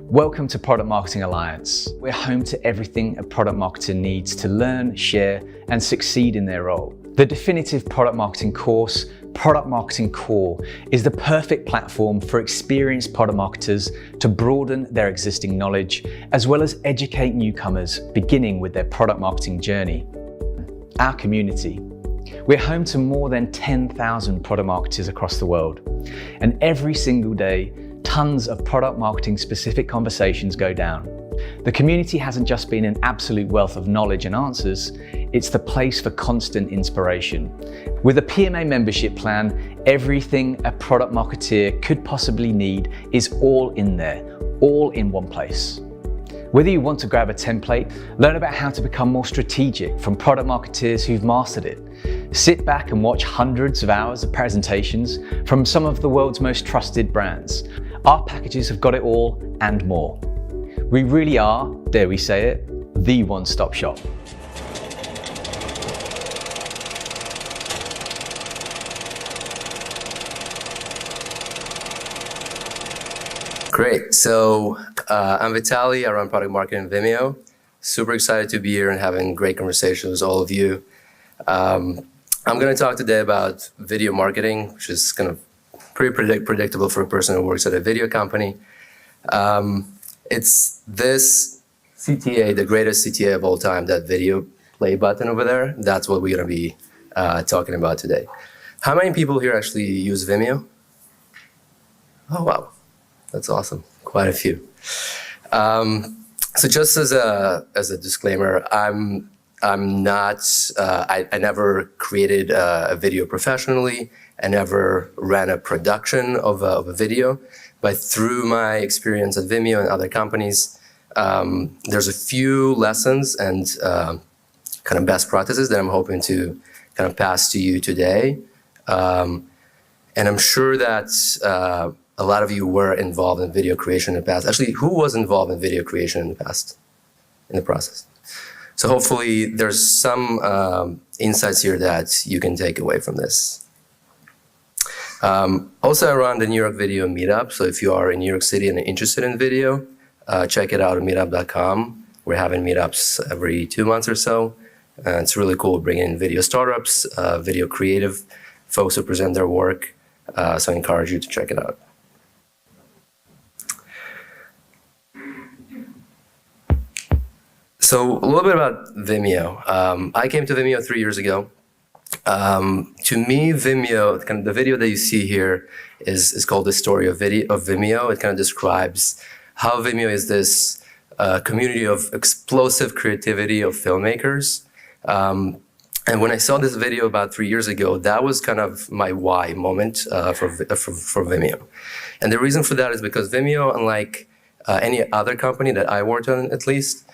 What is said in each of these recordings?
Welcome to Product Marketing Alliance. We're home to everything a product marketer needs to learn, share, and succeed in their role. The definitive product marketing course, Product Marketing Core, is the perfect platform for experienced product marketers to broaden their existing knowledge, as well as educate newcomers beginning with their product marketing journey. Our community. We're home to more than 10,000 product marketers across the world, and every single day, tons of product marketing specific conversations go down. The community hasn't just been an absolute wealth of knowledge and answers, it's the place for constant inspiration. With a PMA membership plan, everything a product marketeer could possibly need is all in there, all in one place. Whether you want to grab a template, learn about how to become more strategic from product marketeers who've mastered it, sit back and watch hundreds of hours of presentations from some of the world's most trusted brands, our packages have got it all and more. We really are, dare we say it, the one-stop shop. Great. So I'm Vitali. I run product marketing at Vimeo. Super excited to be here and having great conversations with all of you. I'm going to talk today about video marketing, which is kind of pretty predictable for a person who works at a video company. It's this CTA, the greatest CTA of all time, that video play button over there. That's what we're going to be talking about today. How many people here actually use Vimeo? Oh, wow. That's awesome. Quite a few. So just as a disclaimer, I never created a video professionally. I never ran a production of a video, but through my experience at Vimeo and other companies, there's a few lessons and kind of best practices that I'm hoping to kind of pass to you today. And I'm sure that a lot of you were involved in video creation in the past. Actually, who was involved in video creation in the past, in the process? So hopefully there's some insights here that you can take away from this. Also, I run the New York Video Meetup. So if you are in New York City and interested in video, check it out at meetup.com. We're having meetups every 2 months or so. It's really cool bringing in video startups, video creative folks who present their work. So I encourage you to check it out. So a little bit about Vimeo. I came to Vimeo 3 years ago. To me, Vimeo, kind of the video that you see here is called The Story of Vimeo. It kind of describes how Vimeo is this community of explosive creativity of filmmakers. And when I saw this video about 3 years ago, that was kind of my why moment for Vimeo. And the reason for that is because Vimeo, unlike any other company that I worked on at least,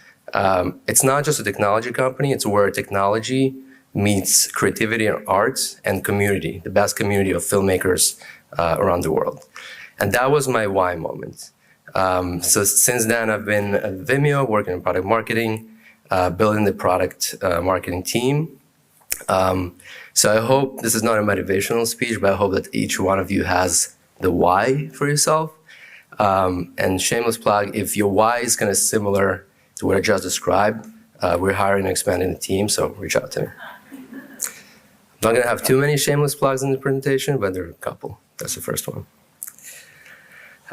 it's not just a technology company, it's where technology meets creativity and art and community, the best community of filmmakers around the world. And that was my why moment. So since then, I've been at Vimeo working in product marketing, building the product marketing team. So I hope this is not a motivational speech, but I hope that each one of you has the why for yourself. And shameless plug, if your why is kind of similar to what I just described, we're hiring and expanding the team, so reach out to me. I'm not going to have too many shameless plugs in the presentation, but there are a couple. That's the first one.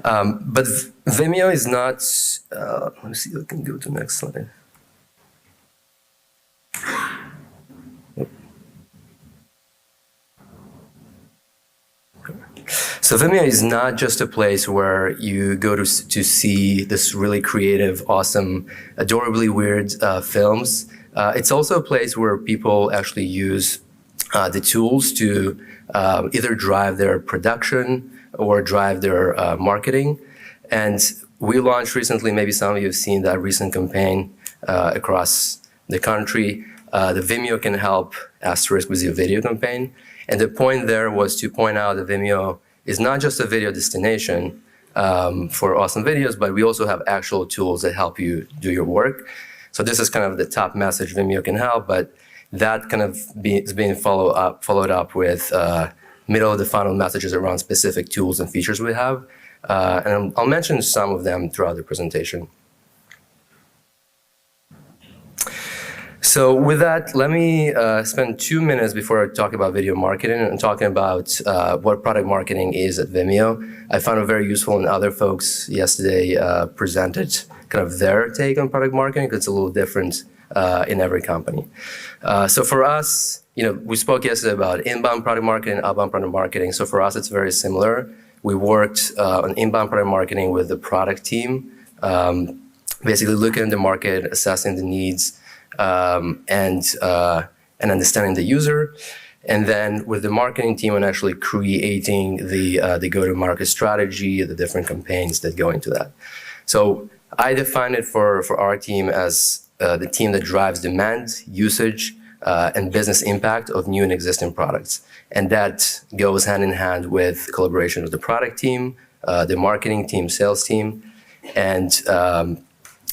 But Vimeo is not, let me see if I can go to the next slide. So Vimeo is not just a place where you go to see this really creative, awesome, adorably weird films. It's also a place where people actually use the tools to either drive their production or drive their marketing. And we launched recently, maybe some of you have seen that recent campaign across the country, the Vimeo Can Help asterisk with your video campaign. And the point there was to point out that Vimeo is not just a video destination for awesome videos, but we also have actual tools that help you do your work. So this is kind of the top message, Vimeo Can Help, but that kind of is being followed up with middle of the funnel messages around specific tools and features we have. And I'll mention some of them throughout the presentation. So with that, let me spend 2 minutes before I talk about video marketing and talking about what product marketing is at Vimeo. I found it very useful, and other folks yesterday presented kind of their take on product marketing, because it's a little different in every company. So for us, we spoke yesterday about inbound product marketing, outbound product marketing. So for us, it's very similar. We worked on inbound product marketing with the product team, basically looking at the market, assessing the needs, and understanding the user, and then with the marketing team and actually creating the go-to-market strategy, the different campaigns that go into that. So I define it for our team as the team that drives demand, usage, and business impact of new and existing products, and that goes hand in hand with collaboration with the product team, the marketing team, sales team, and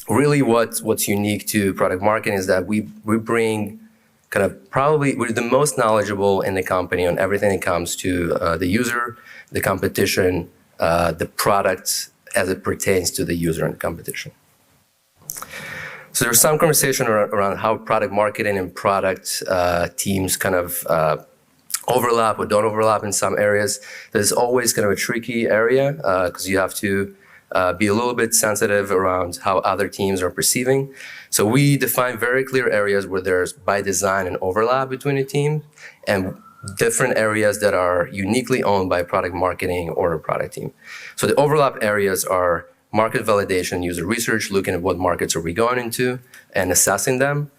really what's unique to product marketing is that we bring kind of probably we're the most knowledgeable in the company on everything that comes to the user, the competition, the product as it pertains to the user and the competition. So there's some conversation around how product marketing and product teams kind of overlap or don't overlap in some areas. There's always kind of a tricky area because you have to be a little bit sensitive around how other teams are perceiving. So we define very clear areas where there's by design an overlap between the team, and different areas that are uniquely owned by product marketing or a product team. So the overlap areas are market validation, user research, looking at what markets are we going into and assessing them.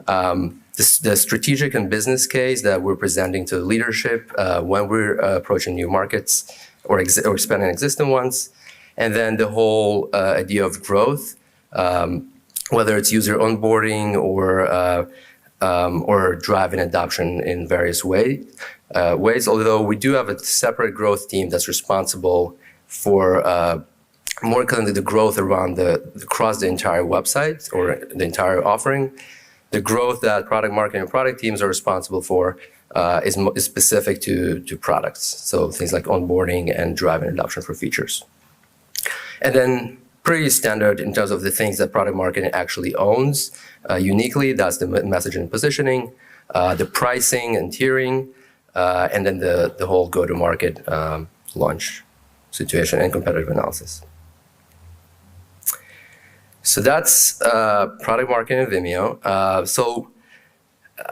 The strategic and business case that we're presenting to leadership when we're approaching new markets or expanding existing ones. And then the whole idea of growth, whether it's user onboarding or driving adoption in various ways. Although we do have a separate growth team that's responsible for more kind of the growth around across the entire website or the entire offering. The growth that product marketing and product teams are responsible for is specific to products. So things like onboarding and driving adoption for features. And then pretty standard in terms of the things that product marketing actually owns uniquely. That's the messaging and positioning, the pricing and tiering, and then the whole go-to-market launch situation and competitive analysis. So that's product marketing in Vimeo. So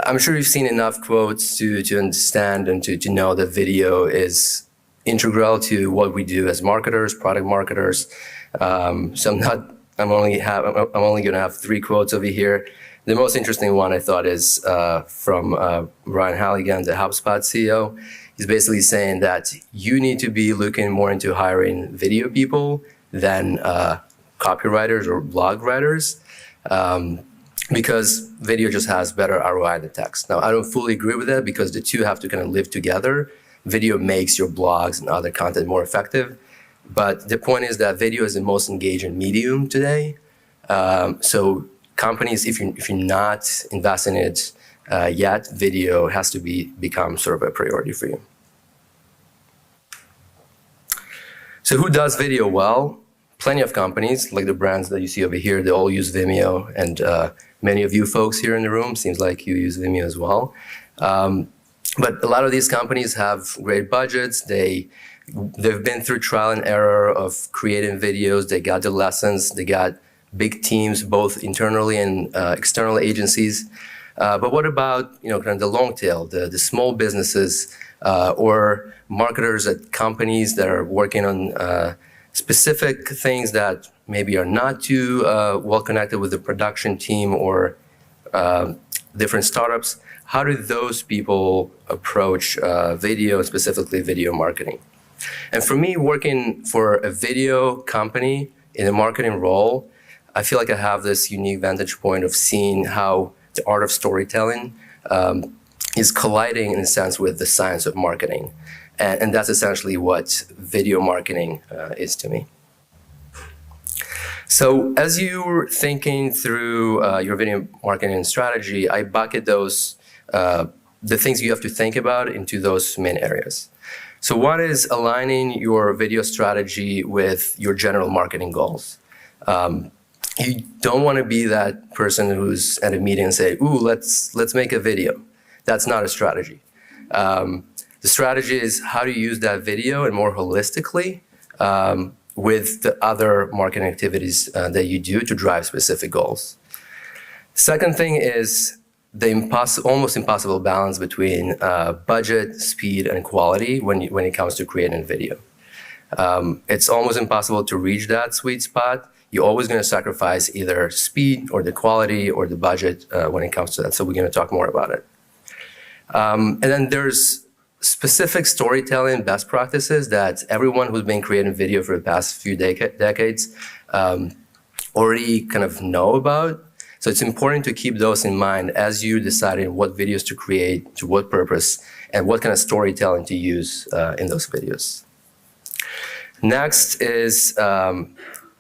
I'm sure you've seen enough quotes to understand and to know that video is integral to what we do as marketers, product marketers. So I'm only going to have 3 quotes over here. The most interesting one I thought is from Ryan Halligan, the HubSpot CEO. He's basically saying that you need to be looking more into hiring video people than copywriters or blog writers, because video just has better ROI than text. Now, I don't fully agree with that because the two have to kind of live together. Video makes your blogs and other content more effective. But the point is that video is the most engaging medium today. So companies, if you're not investing in it yet, video has to become sort of a priority for you. So who does video well? Plenty of companies, like the brands that you see over here, they all use Vimeo. And many of you folks here in the room, seems like you use Vimeo as well. But a lot of these companies have great budgets. They've been through trial and error of creating videos. They got the lessons. They got big teams, both internally and external agencies. But what about kind of the long tail, the small businesses or marketers at companies that are working on specific things that maybe are not too well connected with the production team or different startups? How do those people approach video, specifically video marketing? And for me, working for a video company in a marketing role, I feel like I have this unique vantage point of seeing how the art of storytelling is colliding in a sense with the science of marketing. And that's essentially what video marketing is to me. So as you're thinking through your video marketing strategy, I bucket those, the things you have to think about into those main areas. So one is aligning your video strategy with your general marketing goals. You don't want to be that person who's at a meeting and say, "Ooh, let's make a video." That's not a strategy. The strategy is how to use that video and more holistically with the other marketing activities that you do to drive specific goals. Second thing is the almost impossible balance between budget, speed, and quality when it comes to creating video. It's almost impossible to reach that sweet spot. You're always going to sacrifice either speed or the quality or the budget when it comes to that. So we're going to talk more about it. And then there's specific storytelling best practices that everyone who's been creating video for the past few decades already kind of know about. So it's important to keep those in mind as you decide what videos to create, to what purpose, and what kind of storytelling to use in those videos. Next is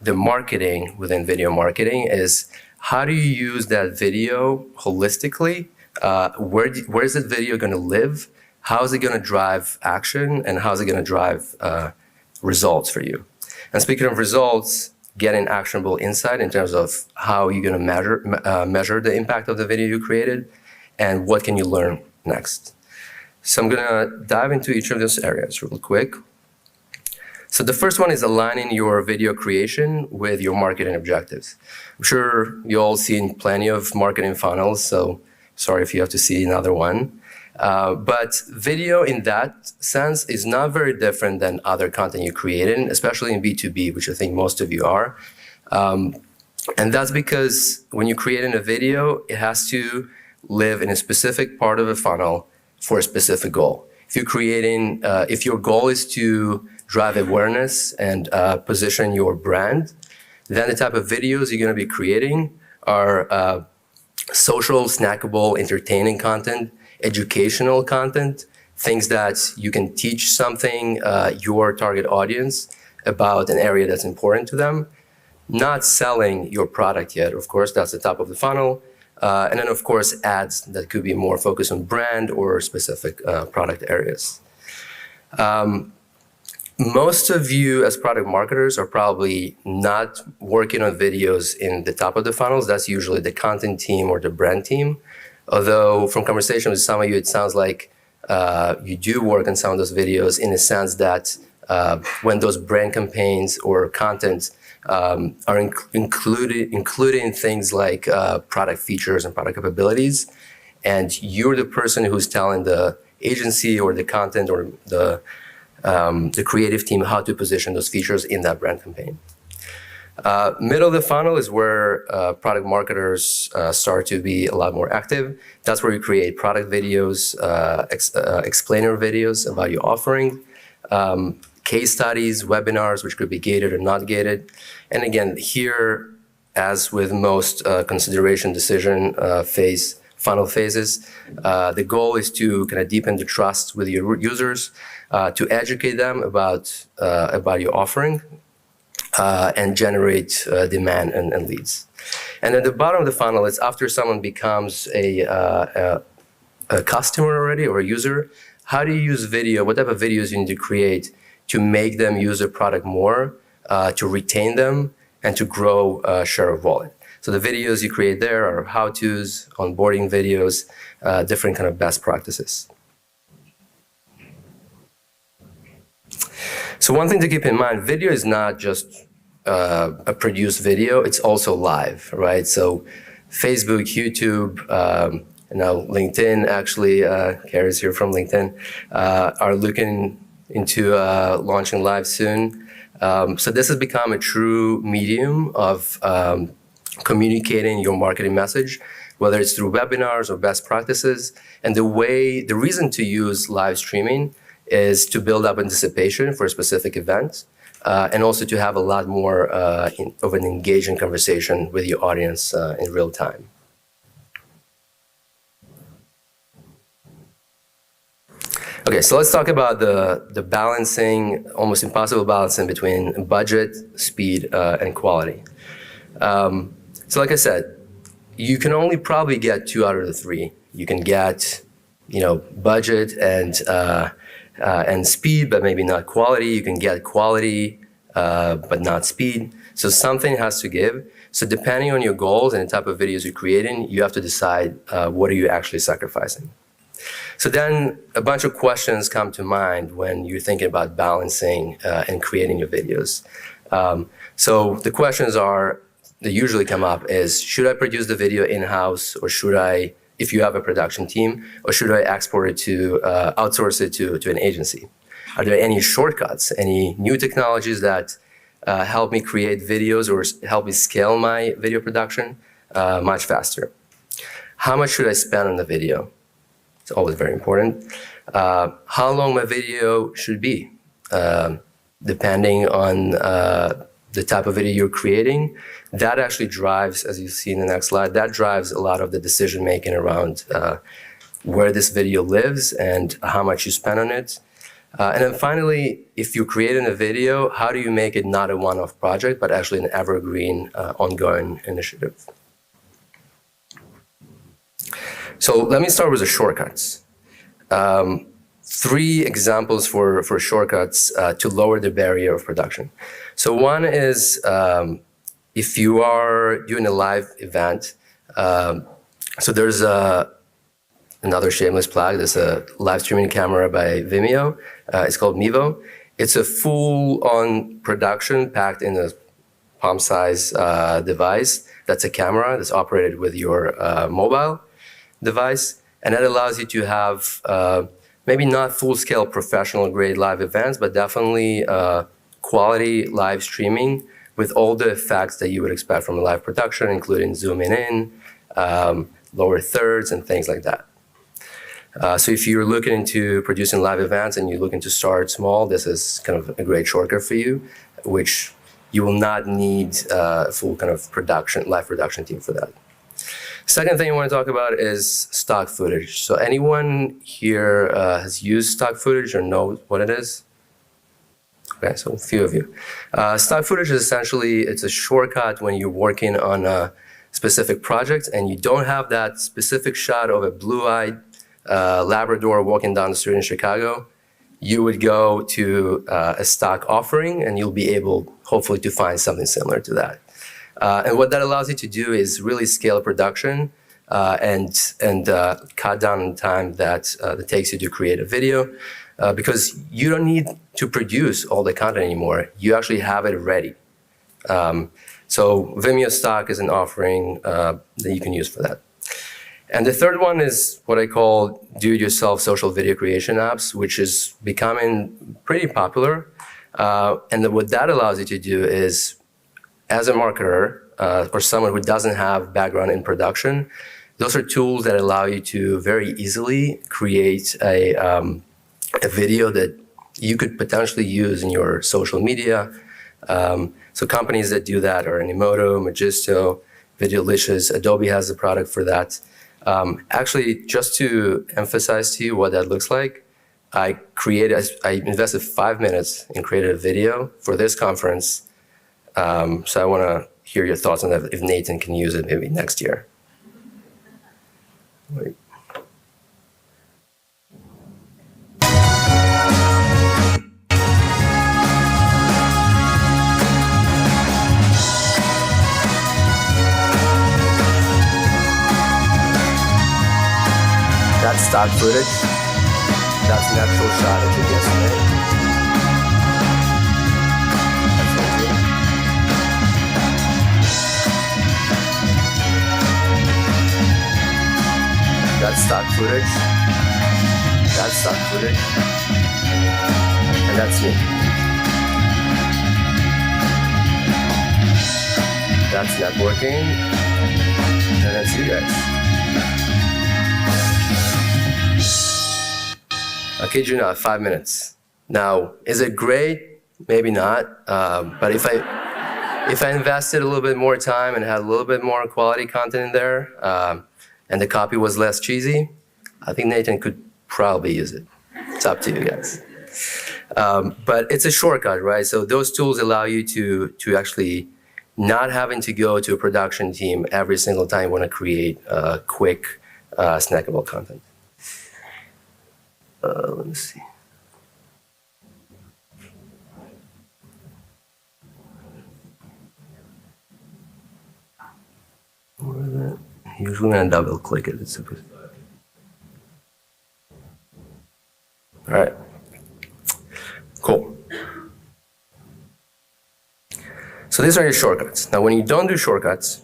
the marketing within video marketing is how do you use that video holistically? Where is that video going to live? How is it going to drive action? And how is it going to drive results for you? And speaking of results, getting actionable insight in terms of how you're going to measure the impact of the video you created and what can you learn next. So I'm going to dive into each of those areas real quick. So the first one is aligning your video creation with your marketing objectives. I'm sure you all seen plenty of marketing funnels, so sorry if you have to see another one. But video in that sense is not very different than other content you create in, especially in B2B, which I think most of you are. And that's because when you create in a video, it has to live in a specific part of a funnel for a specific goal. If your goal is to drive awareness and position your brand, then the type of videos you're going to be creating are social, snackable, entertaining content, educational content, things that you can teach something your target audience about an area that's important to them, not selling your product yet. Of course, that's the top of the funnel. And then, of course, ads that could be more focused on brand or specific product areas. Most of you as product marketers are probably not working on videos in the top of the funnels. That's usually the content team or the brand team. Although from conversation with some of you, it sounds like you do work on some of those videos in a sense that when those brand campaigns or content are including things like product features and product capabilities, and you're the person who's telling the agency or the content or the creative team how to position those features in that brand campaign. Middle of the funnel is where product marketers start to be a lot more active. That's where you create product videos, explainer videos about your offering, case studies, webinars, which could be gated or not gated. And again, here, as with most consideration decision funnel phases, the goal is to kind of deepen the trust with your users, to educate them about your offering, and generate demand and leads. And at the bottom of the funnel is after someone becomes a customer already or a user, how do you use video? What type of videos you need to create to make them use the product more, to retain them, and to grow share of wallet? So the videos you create there are how-tos, onboarding videos, different kind of best practices. So one thing to keep in mind, video is not just a produced video, it's also live, right? So Facebook, YouTube, and now LinkedIn, actually, Kara's here from LinkedIn, are looking into launching live soon. So this has become a true medium of communicating your marketing message, whether it's through webinars or best practices. And the reason to use live streaming is to build up anticipation for a specific event, and also to have a lot more of an engaging conversation with your audience in real time. Okay, so let's talk about the balancing, almost impossible balancing between budget, speed, and quality. So like I said, you can only probably get 2 out of the 3. You can get, budget and and speed, but maybe not quality. You can get quality, but not speed. So something has to give. So depending on your goals and the type of videos you're creating, you have to decide what are you actually sacrificing. So then a bunch of questions come to mind when you're thinking about balancing and creating your videos. So the questions that usually come up is, should I produce the video in-house, or should I, if you have a production team, or should I export it to, outsource it to an agency? Are there any shortcuts, any new technologies that help me create videos or help me scale my video production much faster? How much should I spend on the video? It's always very important. How long my video should be, depending on the type of video you're creating. That actually drives, as you see in the next slide, that drives a lot of the decision making around where this video lives and how much you spend on it. And then finally, if you're creating a video, how do you make it not a one-off project, but actually an evergreen, ongoing initiative? So let me start with the shortcuts. 3 examples for shortcuts to lower the barrier of production. So one is if you are doing a live event, so there's another shameless plug. There's a live streaming camera by Vimeo. It's called Mevo. It's a full-on production packed in a palm-size device. That's a camera that's operated with your mobile device, and that allows you to have maybe not full-scale professional-grade live events, but definitely quality live streaming with all the effects that you would expect from a live production, including zooming in, lower thirds, and things like that. So if you're looking into producing live events and you're looking to start small, this is kind of a great shortcut for you, which you will not need a full kind of live production team for that. Second thing I want to talk about is stock footage. So anyone here has used stock footage or knows what it is? Okay, so a few of you. Stock footage is essentially, it's a shortcut when you're working on a specific project and you don't have that specific shot of a blue-eyed Labrador walking down the street in Chicago. You would go to a stock offering and you'll be able, hopefully, to find something similar to that. And what that allows you to do is really scale production and cut down on the time that it takes you to create a video, because you don't need to produce all the content anymore. You actually have it ready. So Vimeo Stock is an offering that you can use for that. And the third one is what I call do-it-yourself social video creation apps, which is becoming pretty popular. And what that allows you to do is, as a marketer or someone who doesn't have background in production, those are tools that allow you to very easily create a video that you could potentially use in your social media. So companies that do that are Animoto, Magisto, Videolicious. Adobe has a product for that. Actually, just to emphasize to you what that looks like, I invested 5 minutes and created a video for this conference. So I want to hear your thoughts on that, if Nathan can use it maybe next year. Wait. That's stock footage. That's an actual shot I took yesterday. That's stock footage. That's stock footage. And that's me. That's networking. And that's you guys. I kid you not, 5 minutes. Now, is it great? Maybe not. But if I invested a little bit more time and had a little bit more quality content in there, and the copy was less cheesy, I think Nathan could probably use it. It's up to you guys. But it's a shortcut, right? So those tools allow you to actually not having to go to a production team every single time you want to create quick, snackable content. Let me see. Usually when I double click it, it's supposed to. All right, cool. So these are your shortcuts. Now, when you don't do shortcuts,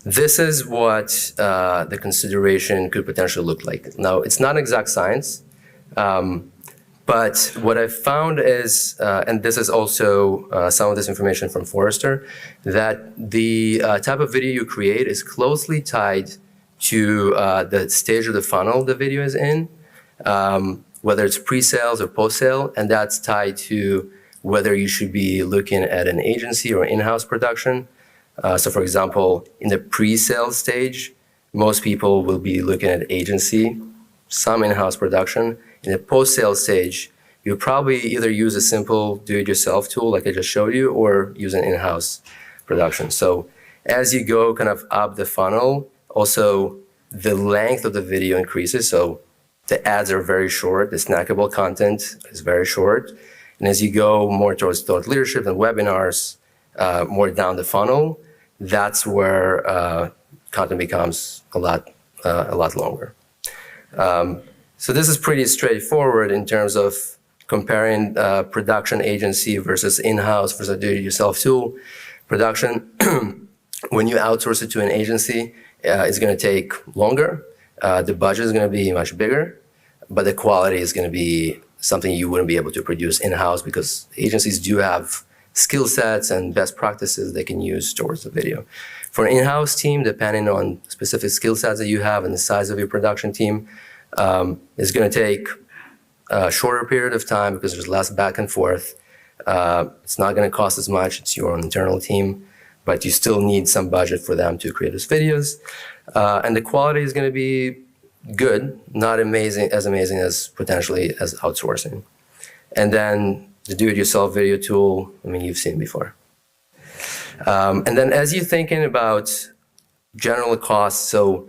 this is what the consideration could potentially look like. Now, it's not exact science, but what I've found is, and this is also some of this information from Forrester, that the type of video you create is closely tied to the stage of the funnel the video is in, whether it's pre-sales or post-sale, and that's tied to whether you should be looking at an agency or in-house production. So for example, in the pre-sale stage, most people will be looking at agency, some in-house production. In the post-sale stage, you'll probably either use a simple do-it-yourself tool like I just showed you, or use an in-house production. So as you go kind of up the funnel, also the length of the video increases. So the ads are very short, the snackable content is very short. And as you go more towards thought leadership and webinars, more down the funnel, that's where content becomes a lot longer. So this is pretty straightforward in terms of comparing production agency versus in-house versus do-it-yourself tool. Production, when you outsource it to an agency, it's going to take longer. The budget is going to be much bigger, but the quality is going to be something you wouldn't be able to produce in-house because agencies do have skill sets and best practices they can use towards the video. For an in-house team, depending on specific skill sets that you have and the size of your production team, it's going to take a shorter period of time because there's less back and forth. It's not going to cost as much. It's your own internal team, but you still need some budget for them to create those videos. And the quality is going to be good, not amazing as potentially as outsourcing. And then the do-it-yourself video tool, I mean, you've seen before. And then as you're thinking about general costs, so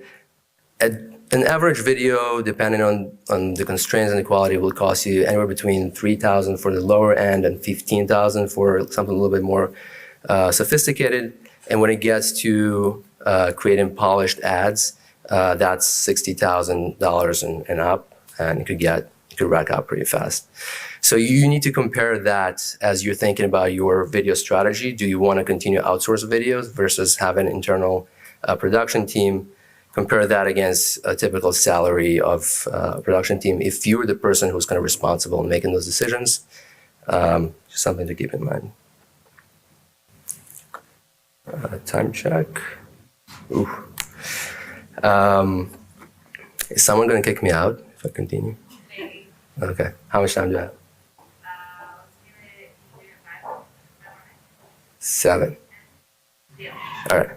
an average video, depending on the constraints and the quality, will cost you anywhere between $3,000 for the lower end and $15,000 for something a little bit more sophisticated. And when it gets to creating polished ads, that's $60,000 and up, and it could rack up pretty fast. So you need to compare that as you're thinking about your video strategy. Do you want to continue to outsource videos versus have an internal production team? Compare that against a typical salary of a production team. If you're the person who's kind of responsible in making those decisions, just something to keep in mind. Time check. Ooh. Is someone going to kick me out if I continue? Maybe. Okay. How much time do I have? Let's give it 5. 7. Yeah. All right.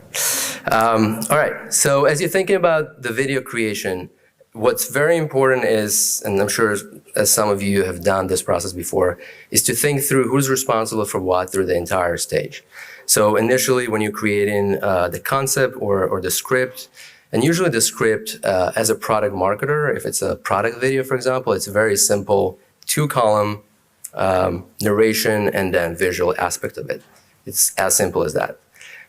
All right. So as you're thinking about the video creation, what's very important is, and I'm sure as some of you have done this process before, is to think through who's responsible for what through the entire stage. So initially, when you're creating the concept or the script, and usually the script as a product marketer, if it's a product video, for example, it's very simple, 2-column narration and then visual aspect of it. It's as simple as that.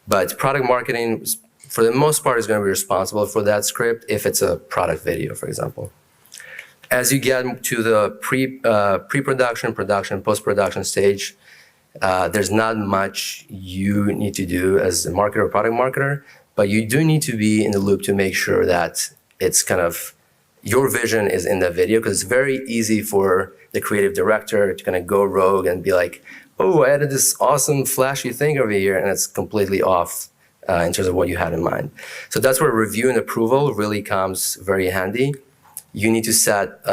But product marketing, for the most part, is going to be responsible for that script if it's a product video, for example. As you get to the pre-production, production, post-production stage, there's not much you need to do as a marketer or product marketer, but you do need to be in the loop to make sure that it's kind of your vision is in the video, because it's very easy for the creative director to kind of go rogue and be like, oh, I added this awesome flashy thing over here, and it's completely off in terms of what you had in mind. So that's where review and approval really comes very handy. You need to set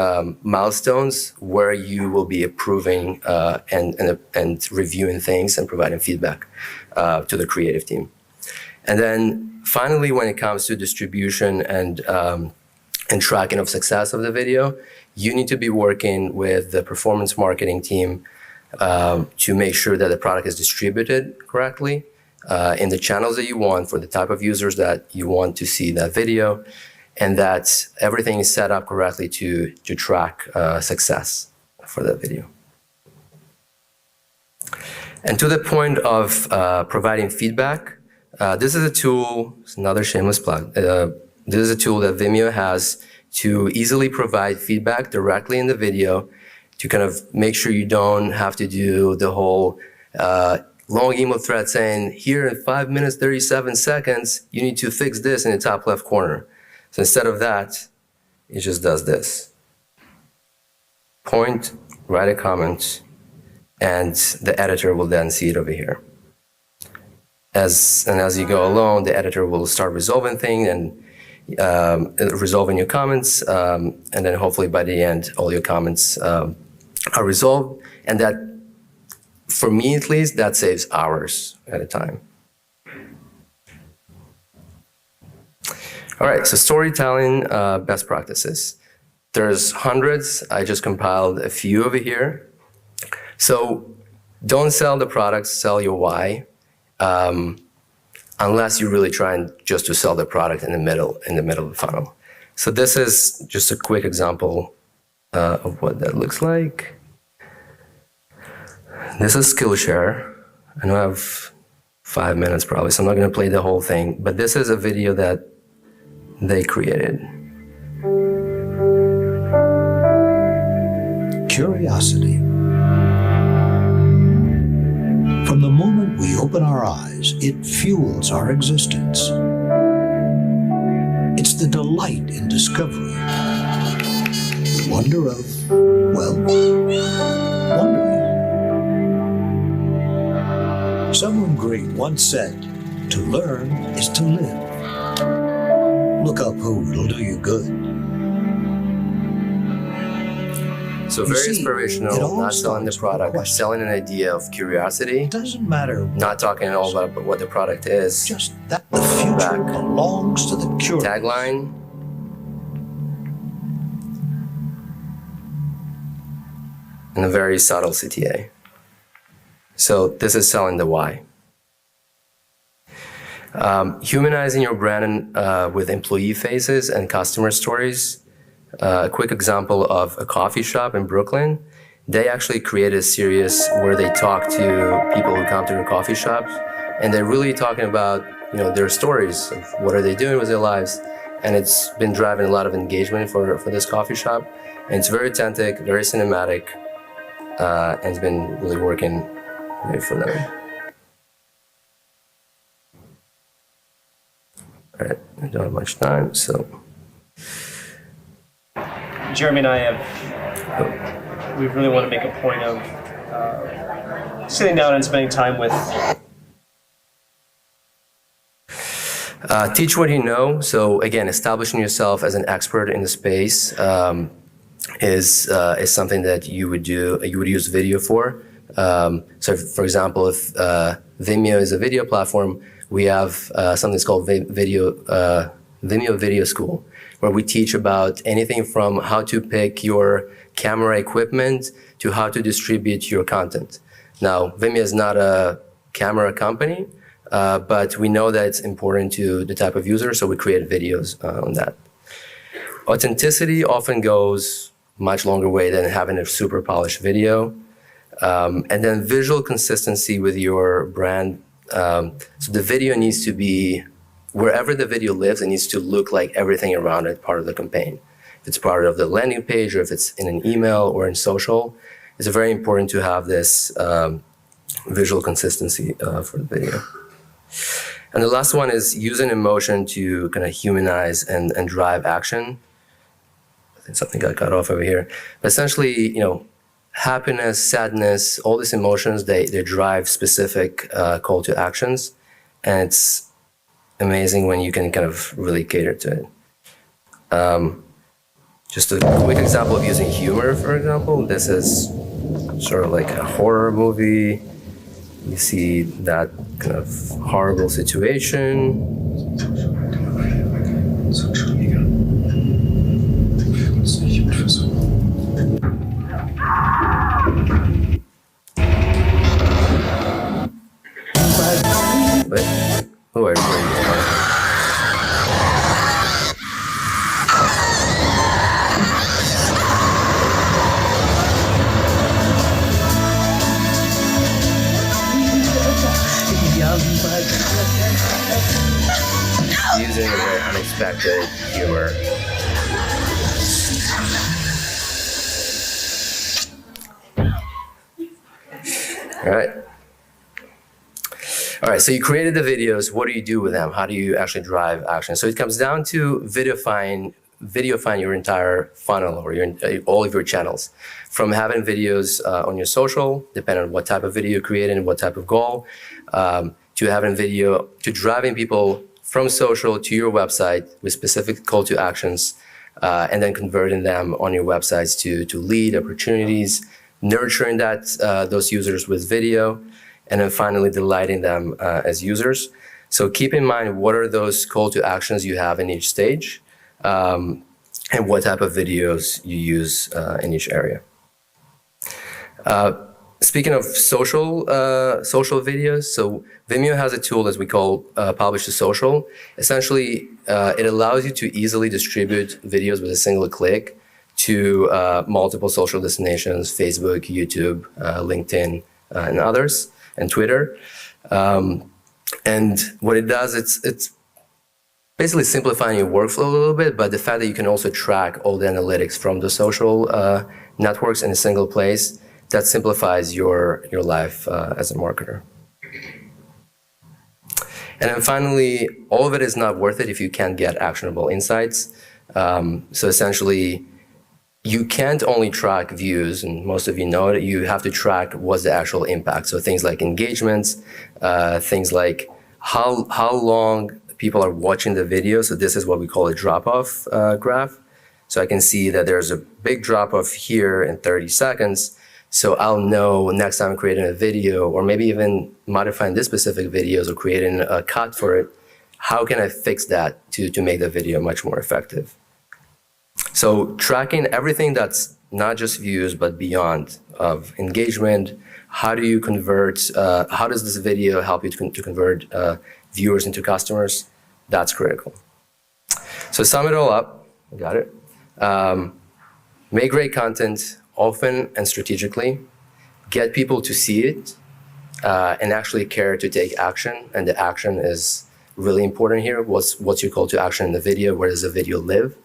milestones where you will be approving and reviewing things and providing feedback to the creative team. And then finally, when it comes to distribution and tracking of success of the video, you need to be working with the performance marketing team to make sure that the product is distributed correctly in the channels that you want for the type of users that you want to see that video, and that everything is set up correctly to track success for that video. And to the point of providing feedback, This is a tool, it's another shameless plug. This is a tool that Vimeo has to easily provide feedback directly in the video to kind of make sure you don't have to do the whole long email thread saying, here in 5 minutes, 37 seconds, you need to fix this in the top left corner. So instead of that, it just does this. Point, write a comment, and the editor will then see it over here. As you go along, the editor will start resolving things and resolving your comments, and then hopefully by the end, all your comments are resolved. And that, for me at least, that saves hours at a time. All right, so storytelling best practices. There's hundreds. I just compiled a few over here. So don't sell the product, sell your why. Unless you're really trying just to sell the product in the middle of the funnel. So this is just a quick example of what that looks like. This is Skillshare. I know I have 5 minutes probably, so I'm not going to play the whole thing, but this is a video that they created. Curiosity. From the moment we open our eyes, it fuels our existence. It's the delight in discovery, the wonder of, well, wondering. Someone great once said, to learn is to live. Look up who, it'll do you good. So very inspirational, not selling the product, selling an idea of curiosity. It doesn't matter. Not talking at all about what the product is. Just that the future belongs to the curious. Tagline. And a very subtle CTA. So this is selling the why. Humanizing your brand with employee faces and customer stories. A quick example of a coffee shop in Brooklyn. They actually created a series where they talk to people who come to their coffee shops, and they're really talking about, you know, their stories of what are they doing with their lives. And it's been driving a lot of engagement for this coffee shop. And it's very authentic, very cinematic, and it's been really working great for them. All right, I don't have much time, so. Jeremy and I we really want to make a point of sitting down and spending time with. Teach what you know. So again, establishing yourself as an expert in the space is something that you would do. You would use video for. So, for example, if Vimeo is a video platform, we have something that's called Vimeo Video School, where we teach about anything from how to pick your camera equipment to how to distribute your content. Now, Vimeo is not a camera company, but we know that it's important to the type of user, so we create videos on that. Authenticity often goes much longer way than having a super polished video. And then visual consistency with your brand. So the video needs to be, wherever the video lives, it needs to look like everything around it, part of the campaign. If it's part of the landing page, or if it's in an email or in social, it's very important to have this visual consistency for the video. And the last one is using emotion to kind of humanize and drive action. I think something got cut off over here. But essentially, you know, happiness, sadness, all these emotions, they drive specific call to actions. And it's amazing when you can kind of really cater to it. Just a quick example of using humor, for example. This is sort of like a horror movie. You see that kind of horrible situation. But who are you? Young, but using a very unexpected humor. All right, so you created the videos. What do you do with them? How do you actually drive action? So it comes down to videofying your entire funnel or all of your channels. From having videos on your social, depending on what type of video you create and what type of goal, to having video, to driving people from social to your website with specific call to actions, and then converting them on your websites to lead opportunities, nurturing those users with video, and then finally delighting them as users. So keep in mind what are those call to actions you have in each stage, and what type of videos you use in each area. Speaking of social videos, so Vimeo has a tool as we call Publish to Social. Essentially, it allows you to easily distribute videos with a single click to multiple social destinations: Facebook, YouTube, LinkedIn, and others, and Twitter. And what it does, it's basically simplifying your workflow a little bit, but the fact that you can also track all the analytics from the social networks in a single place, that simplifies your life as a marketer. And then finally, all of it is not worth it if you can't get actionable insights. So essentially, you can't only track views, and most of you know it, you have to track what's the actual impact. So things like engagements, things like how long people are watching the video. So this is what we call a drop-off graph. So I can see that there's a big drop-off here in 30 seconds. So I'll know next time I'm creating a video, or maybe even modifying this specific videos or creating a cut for it, how can I fix that to make the video much more effective? So tracking everything that's not just views, but beyond of engagement. How do you convert, how does this video help you to convert viewers into customers? That's critical. So sum it all up, got it. Make great content often and strategically, get people to see it and actually care to take action. And the action is really important here. What's your call to action in the video? Where does the video live?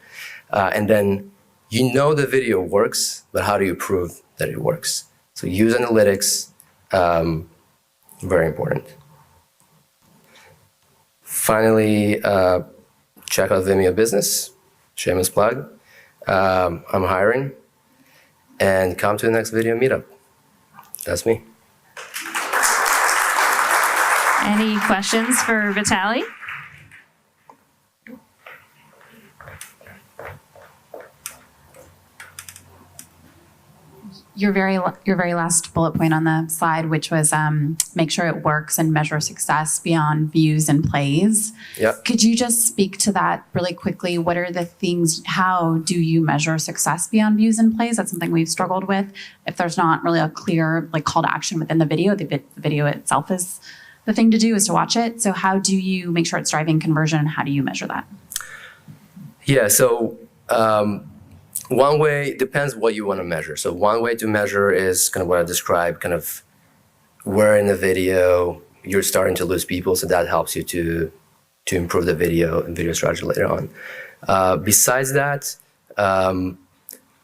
And then you know the video works, but how do you prove that it works? So use analytics, very important. Finally, check out Vimeo Business, shameless plug. I'm hiring, and come to the next video meetup. That's me. Any questions for Vitali? Your very last bullet point on the slide, which was make sure it works and measure success beyond views and plays. Yep. Could you just speak to that really quickly? What are the things, how do you measure success beyond views and plays? That's something we've struggled with. If there's not really a clear call to action within the video itself is the thing to do, is to watch it. So how do you make sure it's driving conversion? How do you measure that? Yeah, so one way, depends what you want to measure. So one way to measure is kind of what I described, kind of where in the video you're starting to lose people. So that helps you to improve the video and video strategy later on. Besides that,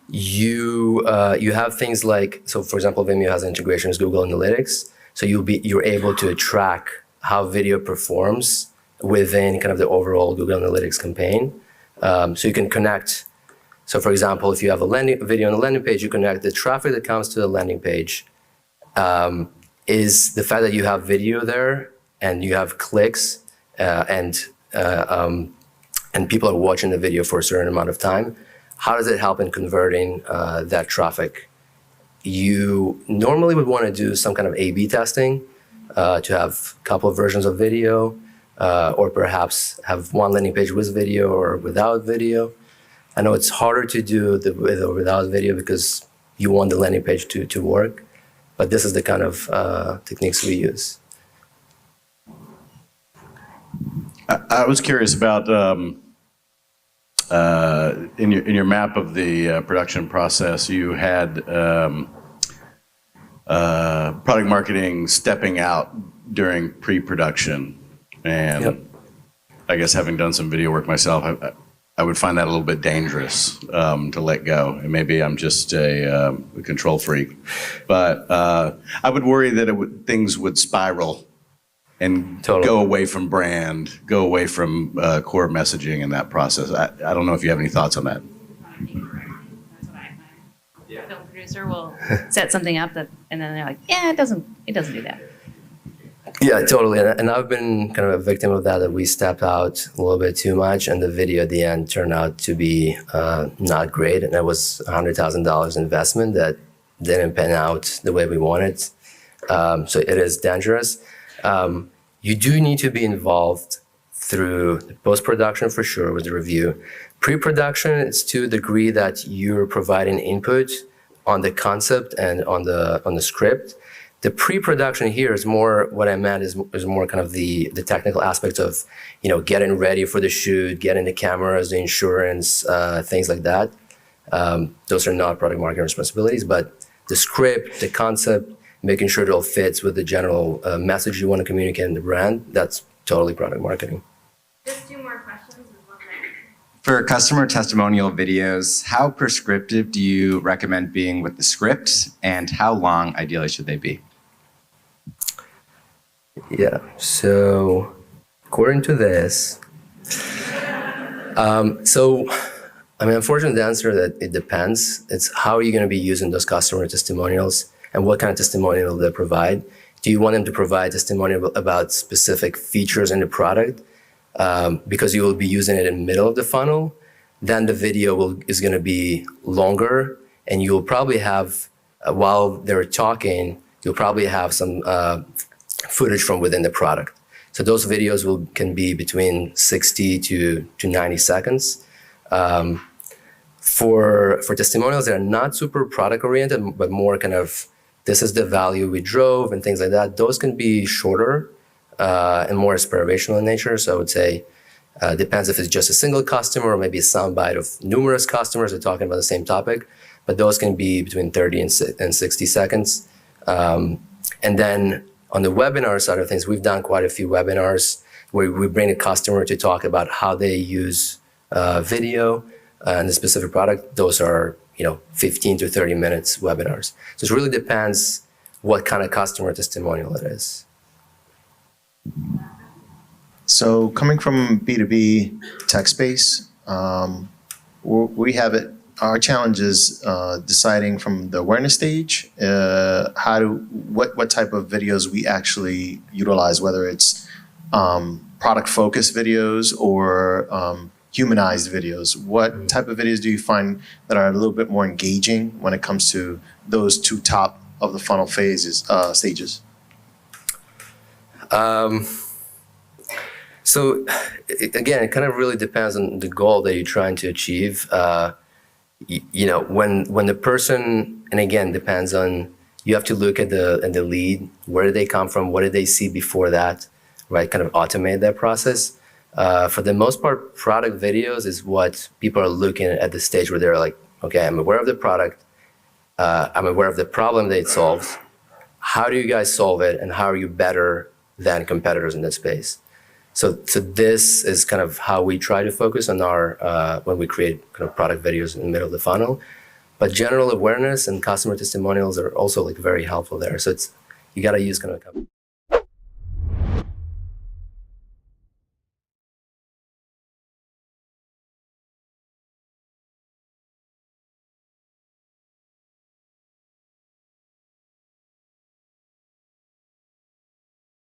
you have things like, so for example, Vimeo has integration with Google Analytics. So you're able to track how video performs within kind of the overall Google Analytics campaign. So you can connect. So for example, if you have a video on a landing page, you connect the traffic that comes to the landing page is the fact that you have video there and you have clicks and people are watching the video for a certain amount of time. How does it help in converting that traffic? You normally would want to do some kind of A/B testing to have a couple of versions of video or perhaps have one landing page with video or without video. I know it's harder to do with or without video because you want the landing page to work, but this is the kind of techniques we use. I was curious about in your map of the production process, you had product marketing stepping out during pre-production, And Yep. I guess having done some video work myself, I would find that a little bit dangerous to let go. And maybe I'm just a control freak. But I would worry that things would spiral and Totally. go away from brand, go away from core messaging in that process. I don't know if you have any thoughts on that. That's what I find. The film producer will set something up and then they're like, yeah, it doesn't do that. Yeah, totally. And I've been kind of a victim of that we stepped out a little bit too much, and the video at the end turned out to be not great. And that was $100,000 investment that didn't pan out the way we wanted. So it is dangerous. You do need to be involved through post-production for sure with the review. Pre-production, it's to the degree that you're providing input on the concept and on the script. The pre-production here is more, what I meant is more kind of the technical aspects of, getting ready for the shoot, getting the cameras, the insurance, things like that. Those are not product marketing responsibilities, but the script, the concept, making sure it all fits with the general message you want to communicate in the brand, that's totally product marketing. Just 2 more questions with 1 minute. For customer testimonial videos, how prescriptive do you recommend being with the script, and how long ideally should they be? Yeah, so according to this, unfortunately the answer that it depends. It's how are you going to be using those customer testimonials and what kind of testimonial they provide. Do you want them to provide testimonial about specific features in the product because you will be using it in the middle of the funnel? Then the video is going to be longer, and you'll probably have, while they're talking, you'll probably have some footage from within the product. So those videos can be between 60 to 90 seconds. For testimonials that are not super product oriented, but more kind of, this is the value we drove and things like that, those can be shorter and more inspirational in nature. So I would say, depends if it's just a single customer or maybe a soundbite of numerous customers that are talking about the same topic, but those can be between 30 and 60 seconds. And then on the webinar side of things, we've done quite a few webinars where we bring a customer to talk about how they use video and the specific product. Those are 15 to 30 minutes webinars. So it really depends what kind of customer testimonial it is. So coming from B2B tech space, we have it. Our challenge is deciding from the awareness stage what type of videos we actually utilize, whether it's product focused videos or humanized videos. What type of videos do you find that are a little bit more engaging when it comes to those 2 top of the funnel stages? So again, it kind of really depends on the goal that you're trying to achieve. When the person, and again, depends on, you have to look at the lead. Where did they come from? What did they see before that? Right, kind of automate that process. For the most part, product videos is what people are looking at the stage where they're like, okay, I'm aware of the product. I'm aware of the problem that it solves. How do you guys solve it? And how are you better than competitors in that space? So this is kind of how we try to focus on our, when we create kind of product videos in the middle of the funnel. But general awareness and customer testimonials are also very helpful there. So you got to use kind of